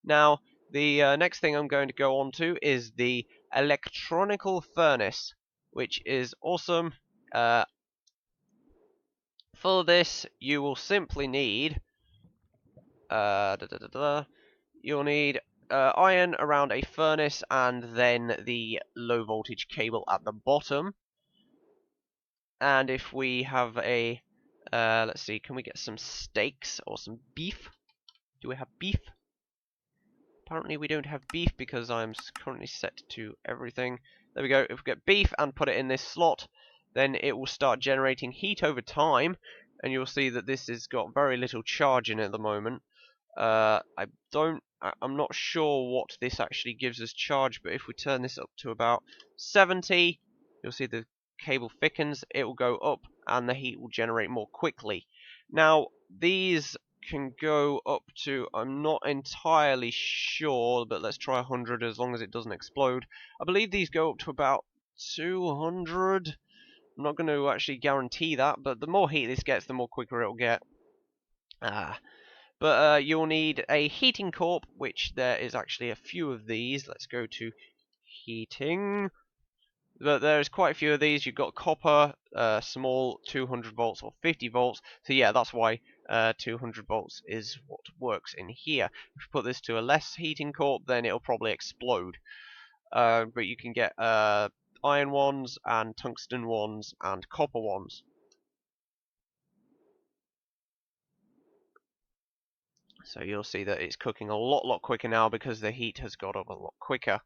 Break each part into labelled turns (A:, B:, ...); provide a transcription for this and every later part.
A: Now, the next thing I'm going to go on to is the electronical furnace, which is awesome. For this, you will simply need you'll need iron around a furnace and then the low voltage cable at the bottom. And if we have a let's see, can we get some steaks or some beef? Do we have beef? Apparently we don't have beef because I'm currently set to everything. There we go. If we get beef and put it in this slot, then it will start generating heat over time, and you'll see that this has got very little charge in it at the moment. I'm not sure what this actually gives us charge, but if we turn this up to about 70, you'll see the cable thickens, it will go up, and the heat will generate more quickly. Now, these can go up to, I'm not entirely sure, but let's try 100 as long as it doesn't explode. I believe these go up to about 200. I'm not going to actually guarantee that, but the more heat this gets, the more quicker it'll get. But you'll need a heating corp, which there is actually a few of these. Let's go to heating. But there's quite a few of these. You've got copper, small, 200 volts or 50 volts. So yeah, that's why 200 volts is what works in here. If you put this to a less heating corp, then it'll probably explode. But you can get iron ones, and tungsten ones, and copper ones. So you'll see that it's cooking a lot quicker now because the heat has got up a lot quicker.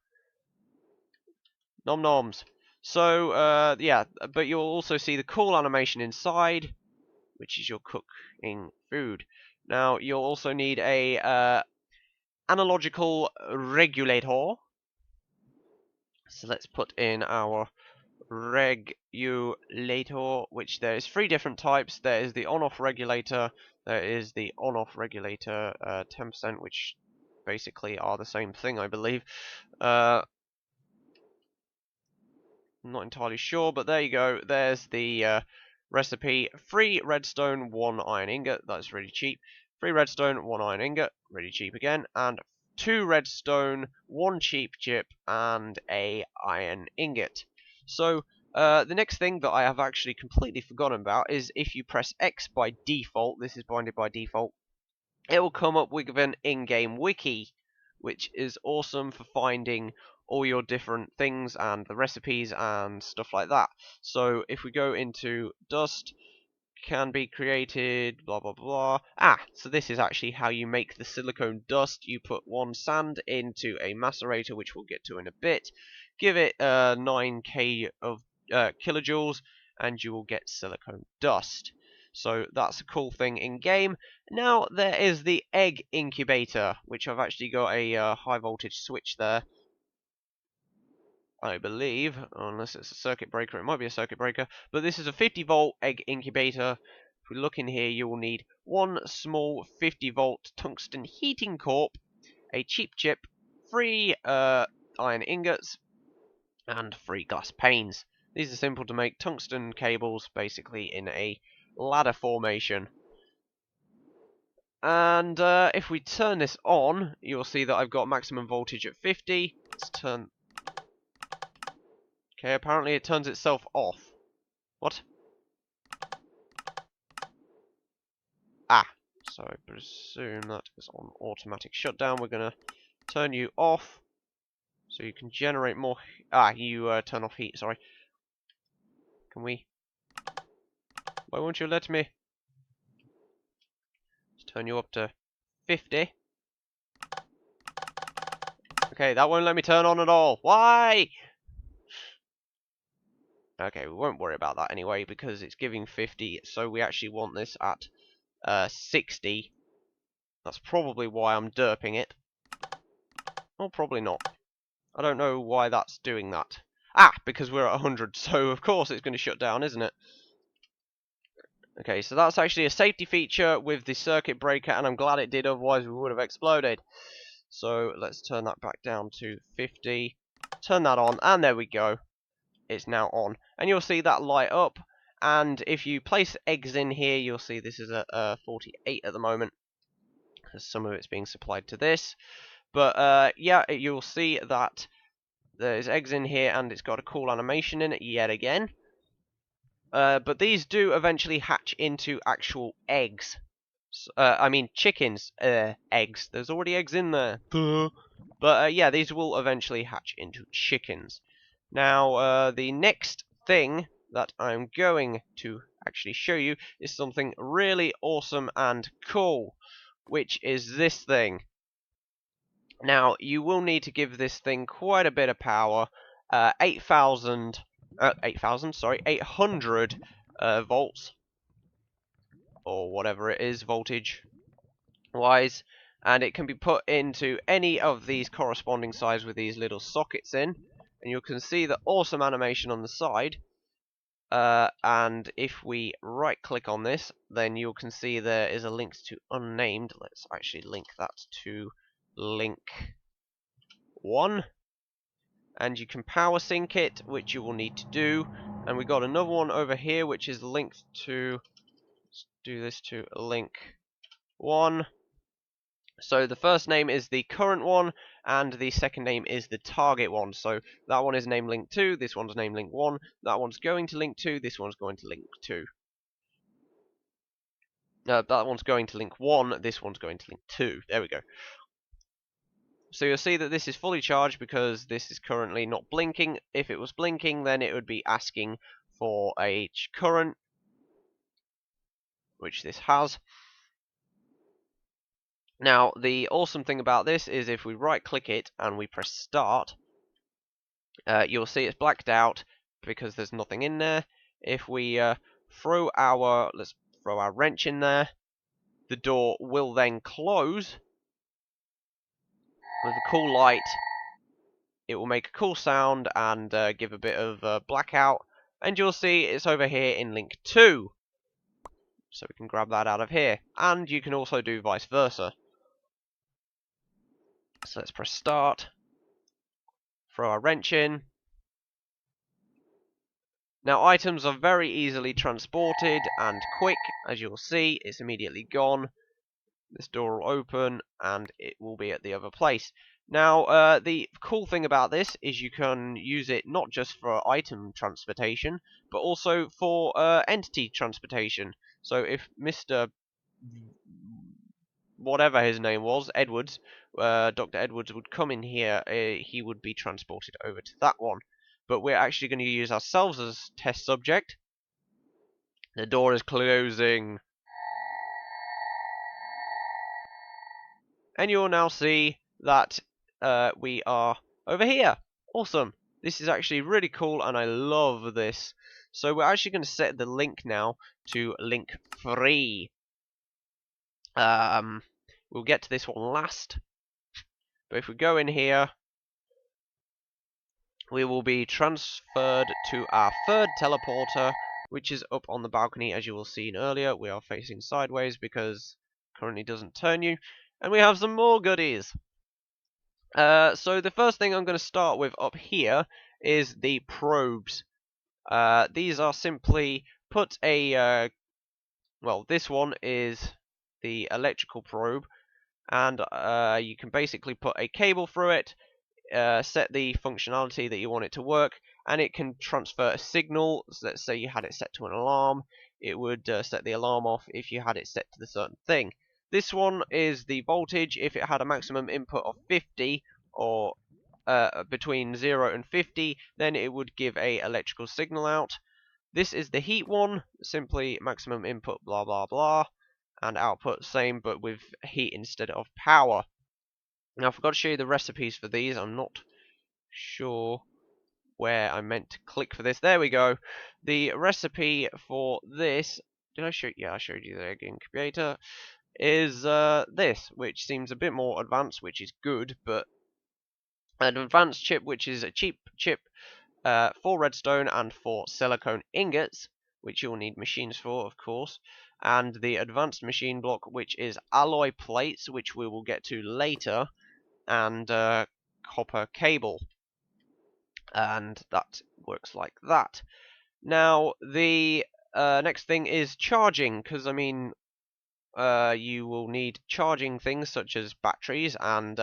A: Nom noms. So, yeah, but you'll also see the cool animation inside, which is your cooking food. Now, you'll also need a analogical regulator. So let's put in our regulator, which there is 3 different types. There is the on-off regulator, there is the on-off regulator 10%, which basically are the same thing, I believe. I'm not entirely sure, but there you go. There's the recipe. 3 redstone, 1 iron ingot. That's really cheap. 3 redstone, 1 iron ingot. Really cheap again. And 2 redstone, 1 cheap chip, and a iron ingot. So, the next thing that I have actually completely forgotten about is if you press X by default, this is binded by default, it will come up with an in-game wiki, which is awesome for finding all your different things and the recipes and stuff like that. So if we go into dust, can be created, blah blah blah. So this is actually how you make the silicone dust. You put 1 sand into a macerator, which we'll get to in a bit. Give it 9k of kilojoules, and you will get silicone dust. So that's a cool thing in game. Now there is the egg incubator, which I've actually got a high voltage switch there, I believe, unless it's a circuit breaker. It might be a circuit breaker, but this is a 50 volt egg incubator. If we look in here, you will need 1 small 50 volt tungsten heating corp, a cheap chip, 3 iron ingots, and 3 glass panes. These are simple to make tungsten cables, basically in a ladder formation. And if we turn this on, you'll see that I've got maximum voltage at 50. Let's turn... Okay, apparently it turns itself off. What? So I presume that is on automatic shutdown. We're going to turn you off so you can generate more... you turn off heat, sorry. Can we... Why won't you let me? Let's turn you up to 50. Okay, that won't let me turn on at all. Why? Okay, we won't worry about that anyway, because it's giving 50, so we actually want this at 60. That's probably why I'm derping it. Or probably not. I don't know why that's doing that. Because we're at 100, so of course it's going to shut down, isn't it? Okay, so that's actually a safety feature with the circuit breaker, and I'm glad it did, otherwise we would have exploded. So let's turn that back down to 50. Turn that on, and there we go. It's now on. And you'll see that light up, and if you place eggs in here, you'll see this is at 48 at the moment, because some of it's being supplied to this. But yeah, you'll see that there's eggs in here, and it's got a cool animation in it yet again. But these do eventually hatch into actual eggs. I mean chickens, eggs. There's already eggs in there. But yeah, these will eventually hatch into chickens. Now, the next thing that I'm going to actually show you is something really awesome and cool, which is this thing. Now, you will need to give this thing quite a bit of power. 8,000, 8,000, sorry, 800 volts, or whatever it is, voltage wise, and it can be put into any of these corresponding sides with these little sockets in, and you can see the awesome animation on the side. And if we right click on this, then you can see there is a link to unnamed. Let's actually link that to link 1, and you can power sync it, which you will need to do. And we got another one over here which is linked to, let's do this to link 1. So the first name is the current one, and the second name is the target one. So that one is named link 2, this one's named link 1, that one's going to link 2, this one's going to link 2. That one's going to link 1, this one's going to link 2. There we go. So you'll see that this is fully charged because this is currently not blinking. If it was blinking, then it would be asking for a current, which this has. Now, the awesome thing about this is if we right click it and we press start, you'll see it's blacked out because there's nothing in there. If we let's throw our wrench in there, the door will then close with a cool light. It will make a cool sound and give a bit of blackout, and you'll see it's over here in link 2. So we can grab that out of here, and you can also do vice versa. So let's press start, throw our wrench in. Now, items are very easily transported and quick. As you'll see, it's immediately gone. This door will open and it will be at the other place. Now, the cool thing about this is you can use it not just for item transportation, but also for entity transportation. So if Mr. whatever his name was, Edwards, Dr. Edwards would come in here, he would be transported over to that one. But we're actually going to use ourselves as test subject. The door is closing. And you'll now see that we are over here. Awesome. This is actually really cool and I love this. So we're actually going to set the link now to link 3. We'll get to this one last. But if we go in here, we will be transferred to our third teleporter, which is up on the balcony. As you will see earlier, we are facing sideways because currently doesn't turn you. And we have some more goodies. So the first thing I'm going to start with up here is the probes. These are simply put a, well, this one is the electrical probe, and you can basically put a cable through it, set the functionality that you want it to work, and it can transfer a signal. So let's say you had it set to an alarm, it would set the alarm off if you had it set to the certain thing. This one is the voltage. If it had a maximum input of 50 or between 0 and 50, then it would give a electrical signal out. This is the heat one, simply maximum input blah blah blah, and output same but with heat instead of power. Now I forgot to show you the recipes for these. I'm not sure where I meant to click for this. There we go. The recipe for this, did I show? Yeah, I showed you the egg incubator. Is this, which seems a bit more advanced, which is good, but an advanced chip, which is a cheap chip for redstone and for silicone ingots, which you'll need machines for, of course, and the advanced machine block, which is alloy plates, which we will get to later, and copper cable, and that works like that. Now, the next thing is charging, because, I mean, you will need charging things such as batteries and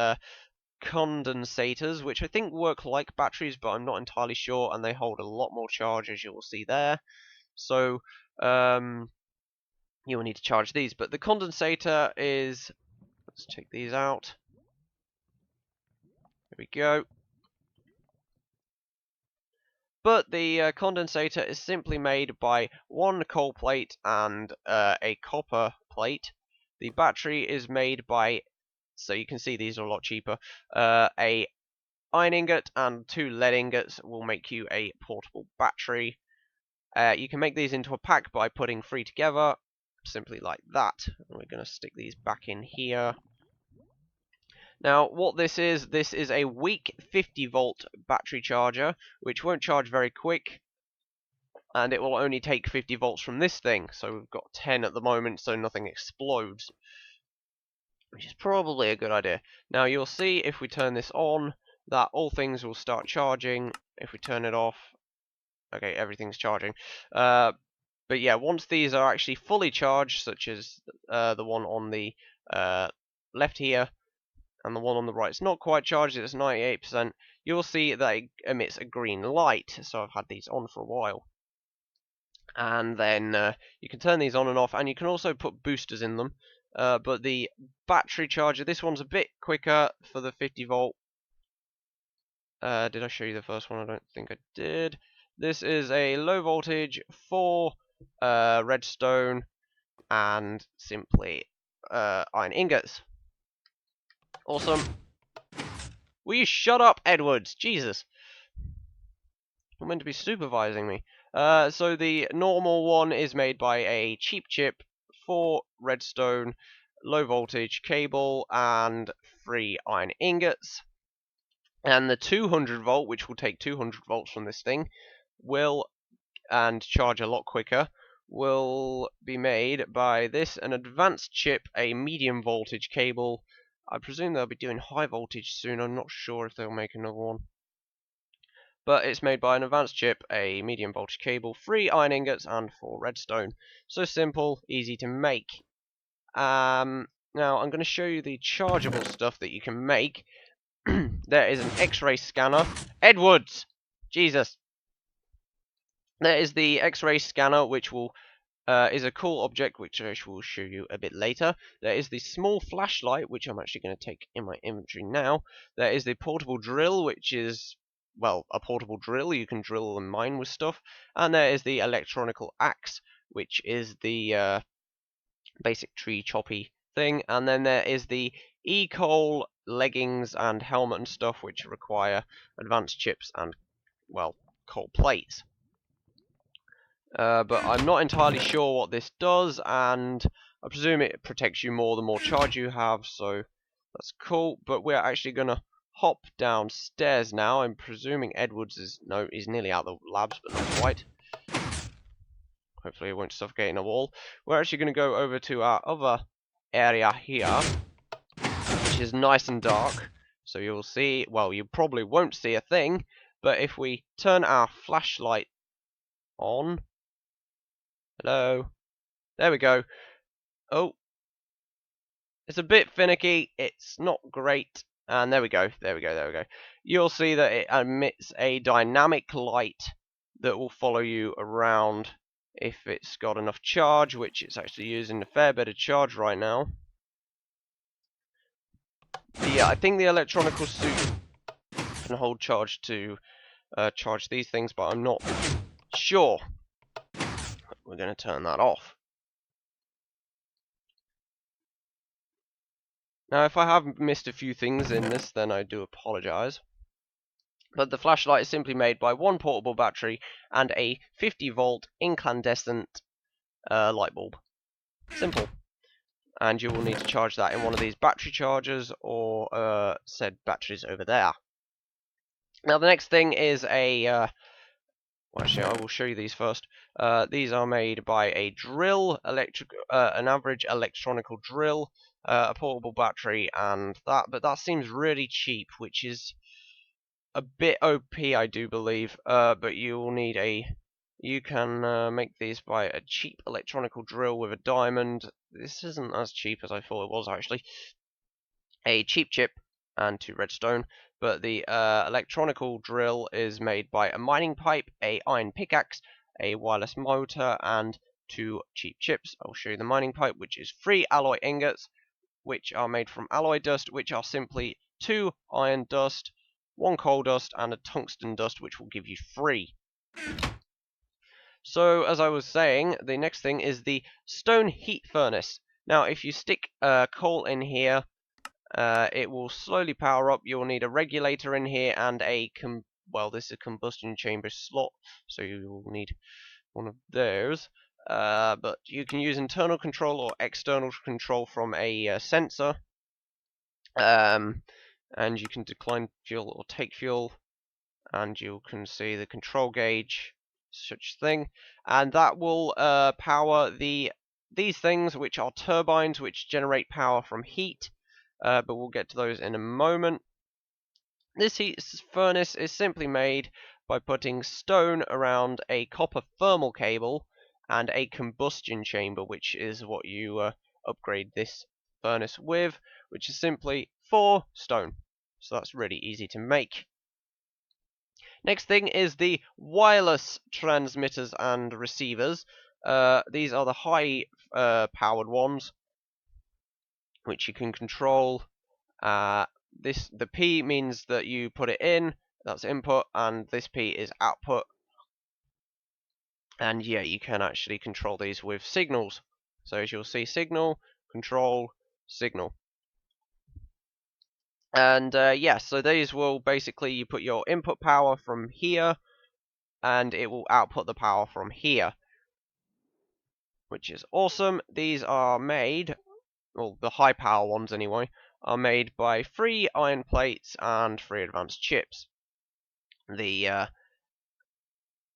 A: condensators, which I think work like batteries, but I'm not entirely sure, and they hold a lot more charge, as you will see there. So you will need to charge these, but the condensator is, let's take these out. Here we go. But the condensator is simply made by one coal plate and a copper plate. The battery is made by, so you can see these are a lot cheaper, a iron ingot and 2 lead ingots will make you a portable battery. You can make these into a pack by putting 3 together, simply like that. And we're going to stick these back in here. Now, what this is a weak 50-volt battery charger, which won't charge very quick, and it will only take 50 volts from this thing. So we've got 10 at the moment, so nothing explodes, which is probably a good idea. Now, you'll see if we turn this on, that all things will start charging. If we turn it off, okay, everything's charging. But yeah, once these are actually fully charged, such as the one on the left here, and the one on the right is not quite charged, it's 98%, you'll see that it emits a green light. So I've had these on for a while. And then you can turn these on and off, and you can also put boosters in them. But the battery charger, this one's a bit quicker for the 50 volt. Did I show you the first one? I don't think I did. This is a low voltage 4 redstone and simply iron ingots. Awesome. Will you shut up, Edwards? Jesus. You're meant to be supervising me. So the normal one is made by a cheap chip, 4 redstone, low voltage cable, and 3 iron ingots. And the 200 volt, which will take 200 volts from this thing, and charge a lot quicker, will be made by this, an advanced chip, a medium voltage cable. I presume they'll be doing high voltage soon. I'm not sure if they'll make another one. But it's made by an advanced chip, a medium voltage cable, 3 iron ingots, and 4 redstone. So simple, easy to make. Now I'm going to show you the chargeable stuff that you can make. There is an X-ray scanner. Edwards! Jesus! There is the X-ray scanner, which is a cool object, which I will show you a bit later. There is the small flashlight, which I'm actually going to take in my inventory now. There is the portable drill, which is, well, a portable drill. You can drill and mine with stuff. And there is the electronical axe, which is the basic tree choppy thing. And then there is the e-coal leggings and helmet and stuff, which require advanced chips and, well, coal plates. But I'm not entirely sure what this does, and I presume it protects you more the more charge you have, so that's cool. But we're actually going to hop downstairs now. I'm presuming Edwards is nearly out of the labs, but not quite. Hopefully it won't suffocate in a wall. We're actually going to go over to our other area here, which is nice and dark. So you'll see, well, you probably won't see a thing, but if we turn our flashlight on, hello. There we go. Oh. It's a bit finicky. It's not great. And there we go. There we go. There we go. You'll see that it emits a dynamic light that will follow you around if it's got enough charge, which it's actually using a fair bit of charge right now. But yeah, I think the electronical suit can hold charge to charge these things, but I'm not sure. We're going to turn that off. Now, if I have missed a few things in this, then I do apologize. But the flashlight is simply made by one portable battery and a 50-volt incandescent light bulb. Simple. And you will need to charge that in one of these battery chargers or said batteries over there. Now, the next thing is a well, actually, I will show you these first. These are made by a drill, an average electronical drill, a portable battery, and that. But that seems really cheap, which is a bit OP, I do believe. But you will need you can make these by a cheap electronical drill with a diamond. This isn't as cheap as I thought it was, actually. A cheap chip and 2 redstone. But the electronical drill is made by a mining pipe, a iron pickaxe, a wireless motor, and 2 cheap chips. I'll show you the mining pipe, which is 3 alloy ingots, which are made from alloy dust, which are simply 2 iron dust, 1 coal dust, and a tungsten dust, which will give you 3. So, as I was saying, the next thing is the stone heat furnace. Now, if you stick coal in here, it will slowly power up. You'll need a regulator in here and this is a combustion chamber slot, so you will need one of those. But you can use internal control or external control from a sensor. And you can decline fuel or take fuel, and you can see the control gauge, such thing, and that will power these things, which are turbines, which generate power from heat. But we'll get to those in a moment. This heat furnace is simply made by putting stone around a copper thermal cable and a combustion chamber, which is what you upgrade this furnace with, which is simply 4 stone. So that's really easy to make. Next thing is the wireless transmitters and receivers. These are the high powered ones, which you can control. The P means that you put it in, that's input, and this P is output. And yeah, you can actually control these with signals. So as you'll see, signal, control, signal. And yeah, so these will basically, you put your input power from here, and it will output the power from here, which is awesome. These are made, well, the high power ones anyway, are made by 3 iron plates and 3 advanced chips. The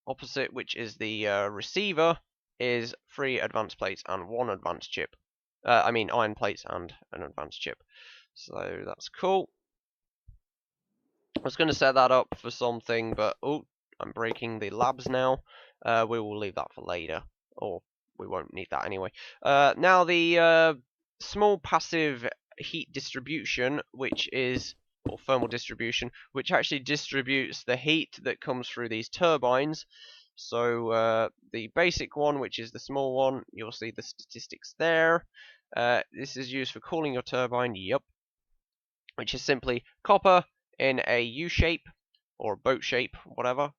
A: opposite, which is the receiver, is 3 advanced plates and 1 advanced chip. Iron plates and an advanced chip. So that's cool. I was going to set that up for something, but oh, I'm breaking the labs now. We will leave that for later, or we won't need that anyway. Now the small passive heat distribution, or thermal distribution, which actually distributes the heat that comes through these turbines. So the basic one, which is the small one, you'll see the statistics there. This is used for cooling your turbine, which is simply copper in a U shape, or boat shape, whatever.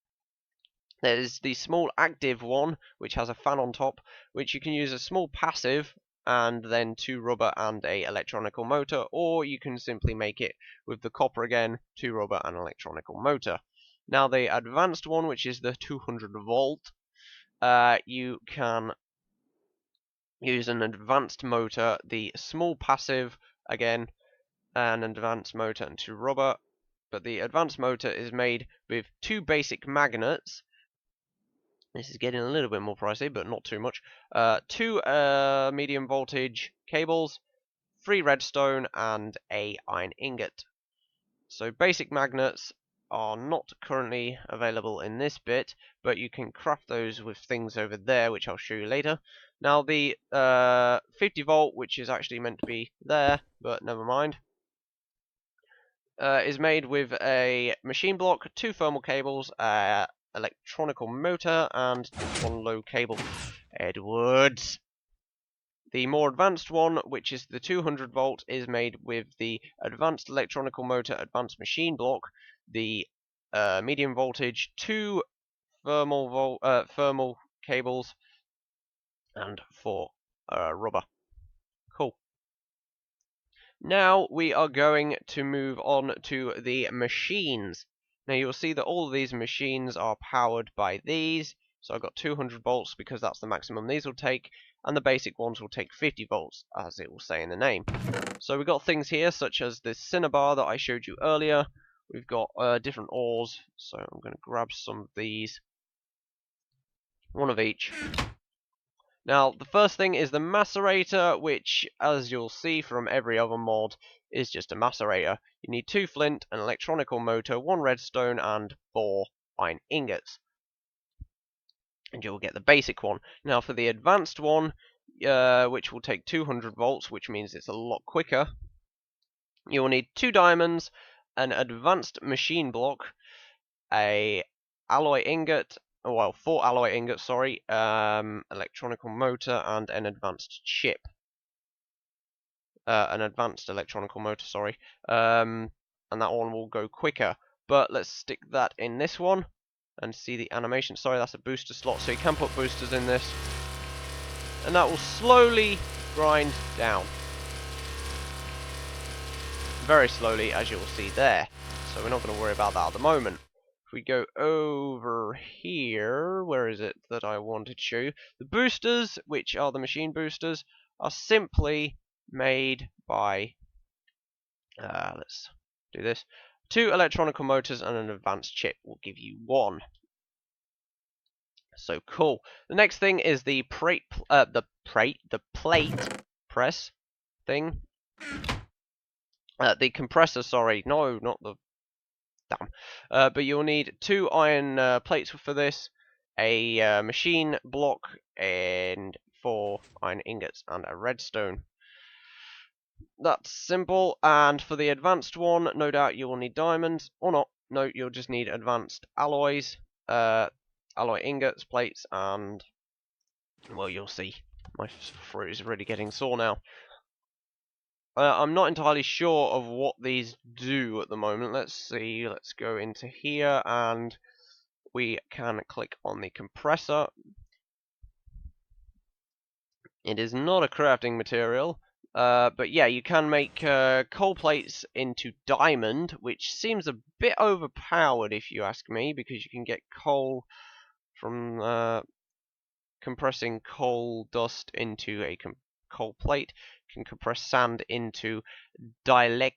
A: There's the small active one, which has a fan on top, which you can use a small passive, and then 2 rubber and a electronical motor, or you can simply make it with the copper again, 2 rubber and electronical motor. Now the advanced one, which is the 200 volt, you can use an advanced motor, the small passive again, an advanced motor and 2 rubber. But the advanced motor is made with 2 basic magnets. This is getting a little bit more pricey, but not too much. 2 medium voltage cables, 3 redstone, and a iron ingot. So basic magnets are not currently available in this bit, but you can craft those with things over there, which I'll show you later. Now the 50 volt, which is actually meant to be there, but never mind, is made with a machine block, 2 thermal cables, electronical motor, and 1 low cable. Edwards! The more advanced one, which is the 200 volt, is made with the advanced electronical motor, advanced machine block, the medium voltage, 2 thermal cables, and 4 rubber. Cool. Now we are going to move on to the machines. Now you'll see that all of these machines are powered by these. So I've got 200 volts because that's the maximum these will take, and the basic ones will take 50 volts, as it will say in the name. So we've got things here such as this cinnabar that I showed you earlier. We've got different ores, so I'm going to grab some of these, one of each. Now, the first thing is the macerator, which, as you'll see from every other mod, is just a macerator. You need 2 flint, an electronical motor, 1 redstone, and 4 iron ingots. And you'll get the basic one. Now, for the advanced one, which will take 200 volts, which means it's a lot quicker, You will need 2 diamonds, an advanced machine block, a alloy ingot, well, 4 alloy ingots, sorry, electronical motor, and an advanced chip. An advanced electronical motor, sorry. And that one will go quicker. But let's stick that in this one and see the animation. Sorry, that's a booster slot, so you can put boosters in this. And that will slowly grind down. Very slowly, as you'll see there. So we're not going to worry about that at the moment. If we go over here, where is it that I wanted to show you? The boosters, which are the machine boosters, are simply made by, let's do this, 2 electronical motors and an advanced chip will give you 1. So cool. The next thing is the plate press thing. The compressor, sorry, no, not the, damn. But you'll need 2 iron plates for this, a machine block, and 4 iron ingots, and a redstone. That's simple, and for the advanced one, no doubt you will need diamonds, or not. No, you'll just need advanced alloys, alloy ingots, plates, and, well, you'll see. My throat is really getting sore now. I'm not entirely sure of what these do at the moment. Let's see, let's go into here, and we can click on the compressor. It is not a crafting material, but yeah, you can make coal plates into diamond, which seems a bit overpowered if you ask me, because you can get coal from compressing coal dust into a coal plate. You can compress sand into dielectric.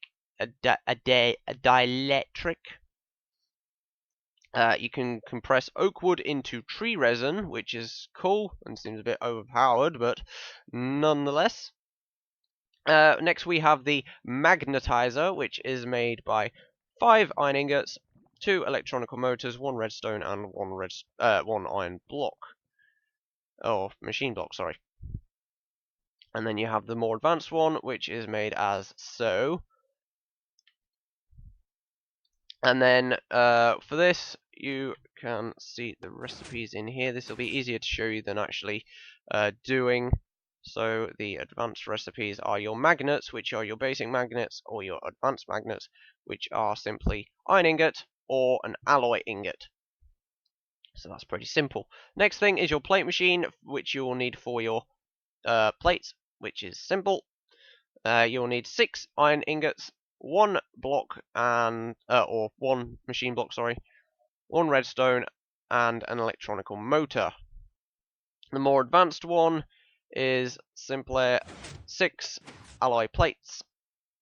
A: You can compress oak wood into tree resin, which is cool and seems a bit overpowered, but nonetheless. Next we have the magnetizer, which is made by 5 iron ingots, 2 electronical motors, 1 redstone, and 1 iron block. Oh, machine block, sorry. And then you have the more advanced one, which is made as so. And then for this, you can see the recipes in here. This will be easier to show you than actually doing. So the advanced recipes are your magnets, which are your basic magnets, or your advanced magnets, which are simply iron ingot or an alloy ingot. So that's pretty simple. Next thing is your plate machine, which you will need for your plates, which is simple. You'll need 6 iron ingots, 1 block and or 1 machine block, sorry, 1 redstone, and an electronical motor. The more advanced one is simply 6 alloy plates,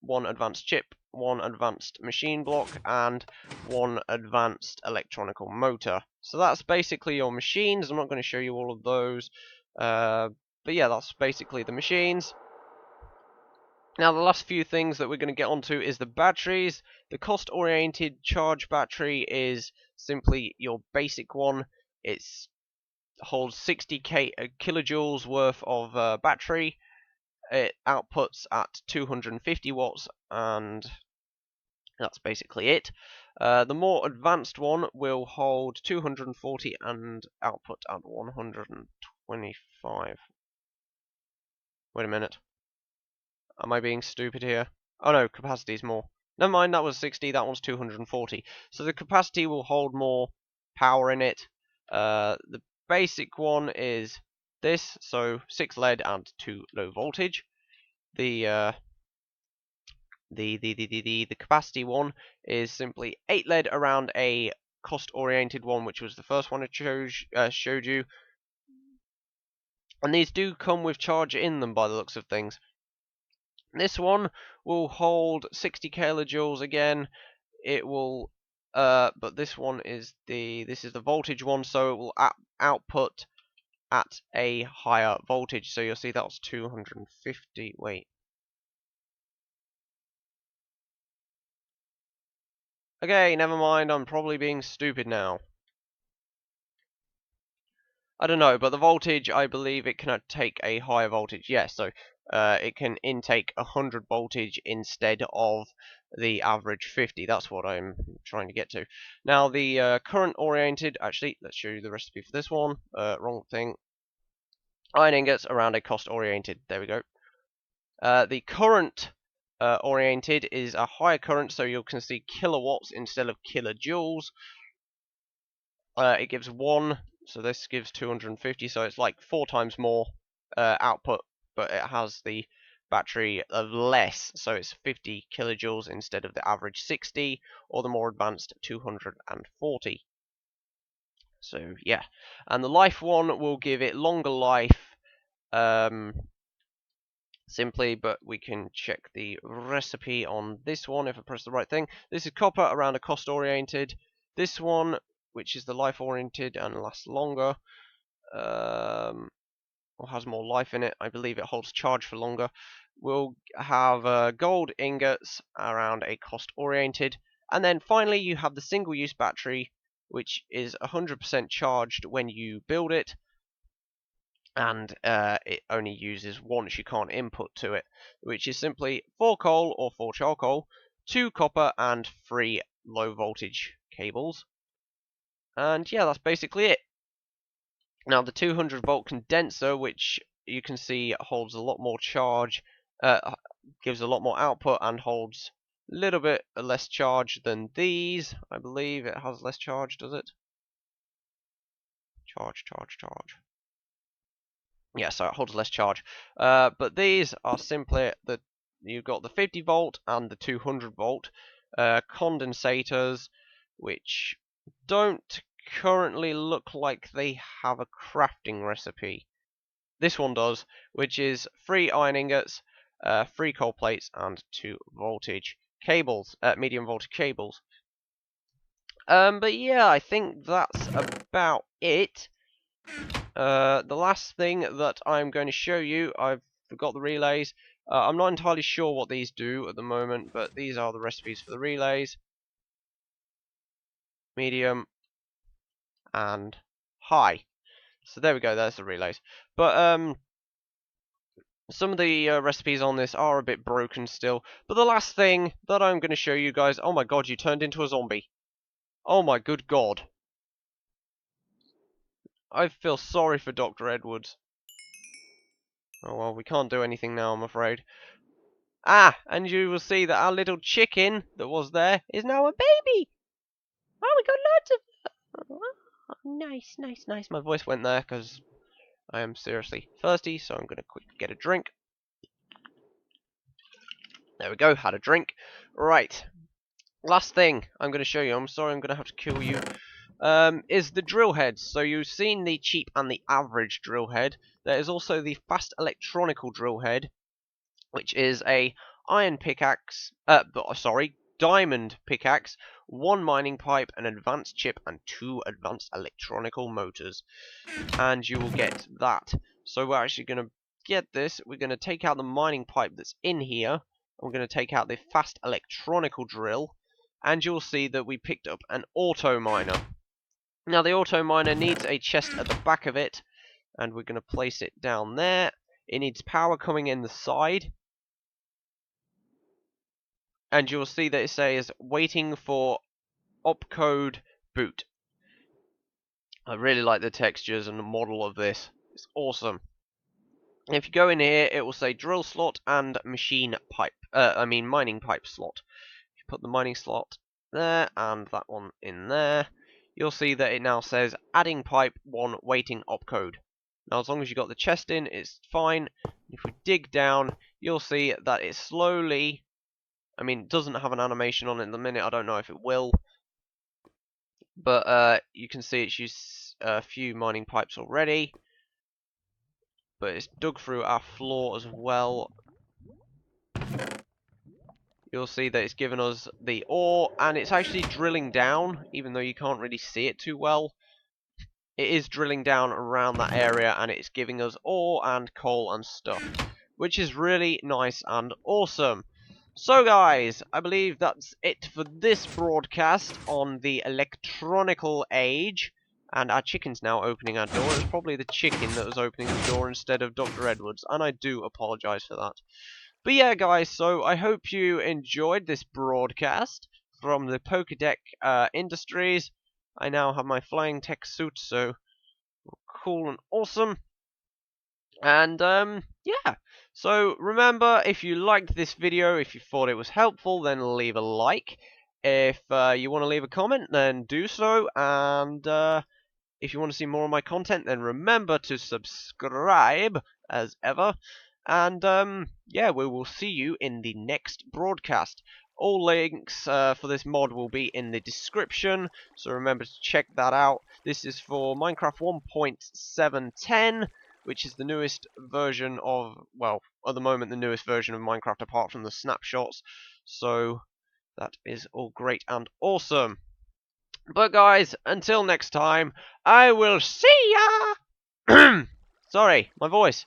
A: 1 advanced chip, 1 advanced machine block, and 1 advanced electronical motor. So that's basically your machines. I'm not going to show you all of those, but yeah, that's basically the machines. Now, the last few things that we're going to get onto is the batteries. The cost-oriented charge battery is simply your basic one. It holds 60 kilojoules worth of battery. It outputs at 250 watts, and that's basically it. The more advanced one will hold 240 and output at 125. Wait a minute. Am I being stupid here? Oh no, capacity is more. Never mind, that was 60, that one's 240. So the capacity will hold more power in it. The basic one is this, so 6 lead and 2 low voltage. The capacity one is simply 8 lead around a cost-oriented one, which was the first one I showed you. And these do come with charge in them by the looks of things. This one will hold 60 kilojoules again. It will, but this one is this is the voltage one, so it will output at a higher voltage. So you'll see that's 250. Wait. Okay, never mind. I'm probably being stupid now. I don't know, but the voltage, I believe it can take a higher voltage. Yes, so it can intake 100 voltage instead of the average 50. That's what I'm trying to get to. Now, the current oriented, actually, let's show you the recipe for this one. Wrong thing. Iron ingots around a cost oriented. There we go. The current oriented is a higher current, so you can see kilowatts instead of kilojoules. It gives 1, so this gives 250, so it's like 4 times more output, but it has the battery of less, so it's 50 kilojoules instead of the average 60, or the more advanced 240. So yeah, and the life one will give it longer life, simply, but we can check the recipe on this one if I press the right thing. This is copper around a cost oriented. This one, which is the life oriented and lasts longer, or has more life in it, I believe it holds charge for longer, will have gold ingots around a cost oriented. And then finally you have the single use battery, which is 100% charged when you build it, and it only uses once, you can't input to it, which is simply 4 coal or 4 charcoal, 2 copper and 3 low voltage cables. And yeah, that's basically it. Now the 200 volt condenser, which you can see holds a lot more charge, gives a lot more output and holds a little bit less charge than these. I believe it has less charge, does it? Charge. Yeah, so it holds less charge. But these are simply you've got the 50 volt and the 200 volt condensators, which don't currently look like they have a crafting recipe. This one does, which is 3 iron ingots, 3 coal plates, and 2 voltage cables, medium voltage cables. But yeah, I think that's about it. The last thing that I'm going to show you, I've forgot the relays. I'm not entirely sure what these do at the moment, but these are the recipes for the relays. Medium and high. So there we go, there's the relays. But some of the recipes on this are a bit broken still. But the last thing that I'm going to show you guys, oh my god, you turned into a zombie. Oh my good god. I feel sorry for Dr. Edwards. Oh well, we can't do anything now, I'm afraid. Ah, and you will see that our little chicken that was there is now a baby. Oh, we got lots of... Oh, nice. My voice went there because I am seriously thirsty, so I'm going to quickly get a drink. There we go, had a drink. Right, last thing I'm going to show you, I'm sorry I'm going to have to kill you, is the drill heads. So you've seen the cheap and the average drill head. There is also the fast electronical drill head, which is a iron pickaxe, diamond pickaxe, 1 mining pipe, an advanced chip, and 2 advanced electronical motors. And you will get that. So we're actually going to get this. We're going to take out the mining pipe that's in here. I'm going to take out the fast electronical drill. And you'll see that we picked up an auto miner. Now the auto miner needs a chest at the back of it. And we're going to place it down there. It needs power coming in the side. And you'll see that it says waiting for opcode boot. I really like the textures and the model of this. It's awesome. If you go in here, it will say drill slot and mining pipe slot. If you put the mining slot there and that one in there, you'll see that it now says adding pipe 1 waiting opcode. Now as long as you got the chest in, it's fine. If we dig down, you'll see that it slowly, it doesn't have an animation on it in the minute, I don't know if it will. But you can see it's used a few mining pipes already. But it's dug through our floor as well. You'll see that it's given us the ore, and it's actually drilling down, even though you can't really see it too well. It is drilling down around that area, and it's giving us ore and coal and stuff, which is really nice and awesome. So guys, I believe that's it for this broadcast on the electronical age. And our chicken's now opening our door. It was probably the chicken that was opening the door instead of Dr. Edwards, and I do apologise for that. But yeah, guys, so I hope you enjoyed this broadcast from the Pokedeck Industries. I now have my flying tech suit, so cool and awesome. And yeah, so remember, if you liked this video, if you thought it was helpful, then leave a like. If you want to leave a comment, then do so. And if you want to see more of my content, then remember to subscribe as ever. And yeah, we will see you in the next broadcast. All links for this mod will be in the description, so remember to check that out. This is for Minecraft 1.710, which is the newest version of, well, at the moment, the newest version of Minecraft apart from the snapshots. So that is all great and awesome. But guys, until next time, I will see ya! Sorry, my voice.